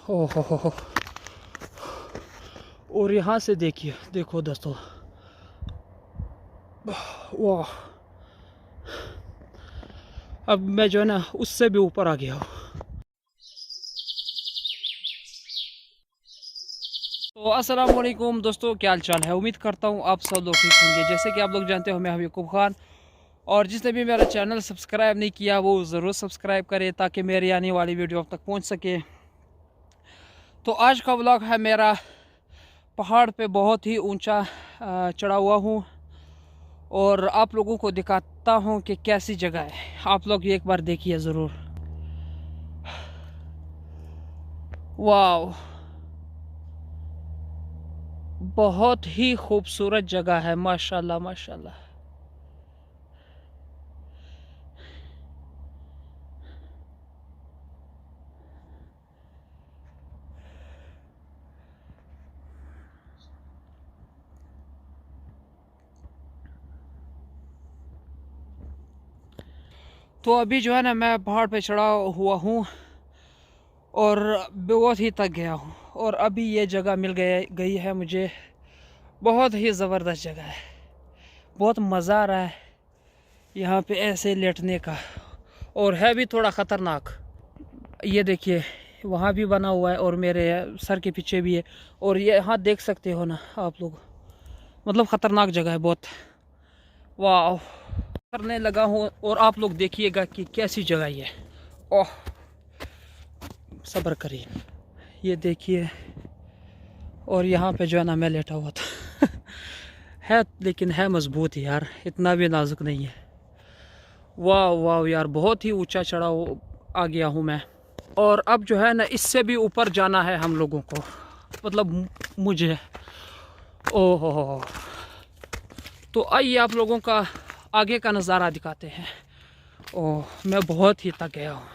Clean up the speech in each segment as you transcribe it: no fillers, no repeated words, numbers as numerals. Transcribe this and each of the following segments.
ओह हो। और यहाँ से देखिए, देखो दोस्तों, वाह। अब मैं जो है ना उससे भी ऊपर आ गया हूँ। तो अस्सलाम वालेकुम दोस्तों, क्या हाल चाल है। उम्मीद करता हूँ आप सब लोग ठीक होंगे। जैसे कि आप लोग जानते हो, मैं हूं यकूब खान, और जिसने भी मेरा चैनल सब्सक्राइब नहीं किया वो ज़रूर सब्सक्राइब करे ताकि मेरी आने वाली वीडियो आप तक पहुँच सके। तो आज का व्लॉग है मेरा पहाड़ पे बहुत ही ऊंचा चढ़ा हुआ हूँ, और आप लोगों को दिखाता हूँ कि कैसी जगह है। आप लोग एक बार देखिए ज़रूर। वाह, बहुत ही खूबसूरत जगह है, माशाल्लाह माशाल्लाह। तो अभी जो है ना मैं पहाड़ पे चढ़ा हुआ हूँ और बहुत ही थक गया हूँ, और अभी ये जगह मिल गई है मुझे। बहुत ही ज़बरदस्त जगह है, बहुत मज़ा आ रहा है यहाँ पे ऐसे लेटने का, और है भी थोड़ा ख़तरनाक। ये देखिए, वहाँ भी बना हुआ है और मेरे सर के पीछे भी है, और ये यहाँ देख सकते हो ना आप लोग। मतलब ख़तरनाक जगह है बहुत। वाह, करने लगा हूँ और आप लोग देखिएगा कि कैसी जगह ये है। ओह, सब्र करिए। ये देखिए, और यहाँ पे जो है ना मैं लेटा हुआ था है, लेकिन है मजबूत यार, इतना भी नाजुक नहीं है। वाह वाह यार, बहुत ही ऊंचा चढ़ा आ गया हूँ मैं। और अब जो है ना इससे भी ऊपर जाना है हम लोगों को, मतलब मुझे। ओह, तो आइए आप लोगों का आगे का नज़ारा दिखाते हैं। ओह, मैं बहुत ही थक गया हूँ।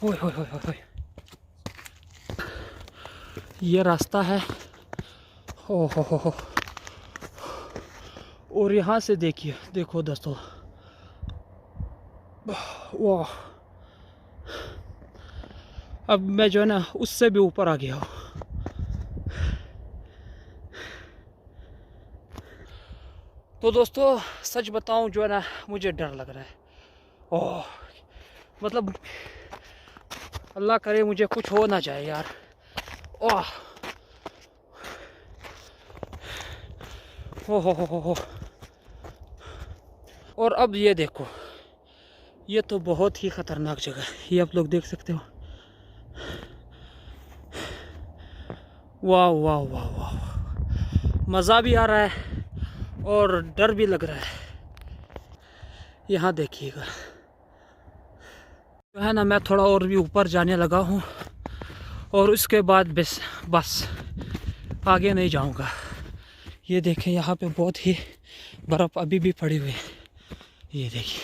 ओए होए होए होए, ये रास्ता है। ओह हो। और यहाँ से देखिए, देखो दोस्तों, वाह। अब मैं जो है ना उससे भी ऊपर आ गया हूँ। तो दोस्तों सच बताऊं, जो है ना मुझे डर लग रहा है। ओह, मतलब अल्लाह करे मुझे कुछ हो ना जाए यार। ओह हो। और अब ये देखो, ये तो बहुत ही ख़तरनाक जगह है, ये आप लोग देख सकते हो। वाह वाह वाह वाह, मज़ा भी आ रहा है और डर भी लग रहा है। यहाँ देखिएगा, जो है ना मैं थोड़ा और भी ऊपर जाने लगा हूँ, और उसके बाद बस आगे नहीं जाऊँगा। ये देखें, यहाँ पे बहुत ही बर्फ़ अभी भी पड़ी हुई है। ये देखिए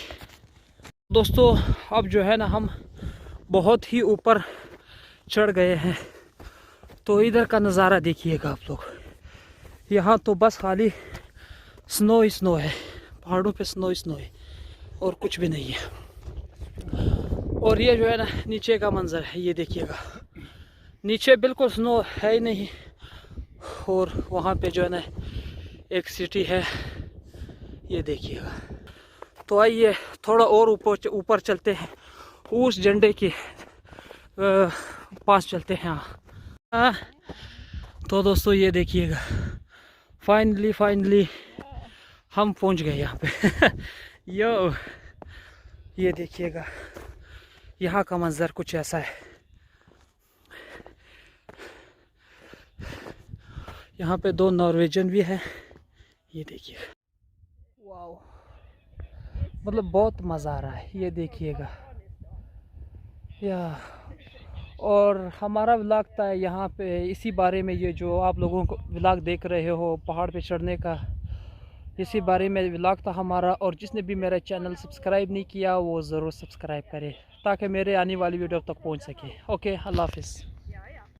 दोस्तों, अब जो है ना हम बहुत ही ऊपर चढ़ गए हैं। तो इधर का नज़ारा देखिएगा आप लोग। यहाँ तो बस खाली स्नो ही स्नो है, पहाड़ों पे स्नो ही स्नो है, और कुछ भी नहीं है। और ये जो है ना नीचे का मंजर है, ये देखिएगा, नीचे बिल्कुल स्नो है ही नहीं। और वहाँ पे जो है ना एक सिटी है, ये देखिएगा। तो आइए थोड़ा और ऊपर ऊपर चलते हैं, उस झंडे के पास चलते हैं। हाँ, तो दोस्तों ये देखिएगा, फाइनली हम पहुंच गए यहाँ पे यो, ये देखिएगा, यहाँ का मंजर कुछ ऐसा है। यहाँ पे दो नॉर्वेजन भी हैं, ये देखिए। वाओ, मतलब बहुत मज़ा आ रहा है, ये देखिएगा। या और हमारा व्लॉग था यहाँ पे इसी बारे में, ये जो आप लोगों को व्लॉग देख रहे हो पहाड़ पे चढ़ने का, इसी बारे में व्लॉग था हमारा। और जिसने भी मेरा चैनल सब्सक्राइब नहीं किया वो ज़रूर सब्सक्राइब करे ताकि मेरे आने वाली वीडियो तक पहुँच सके। ओके, अल्लाह हाफिज़।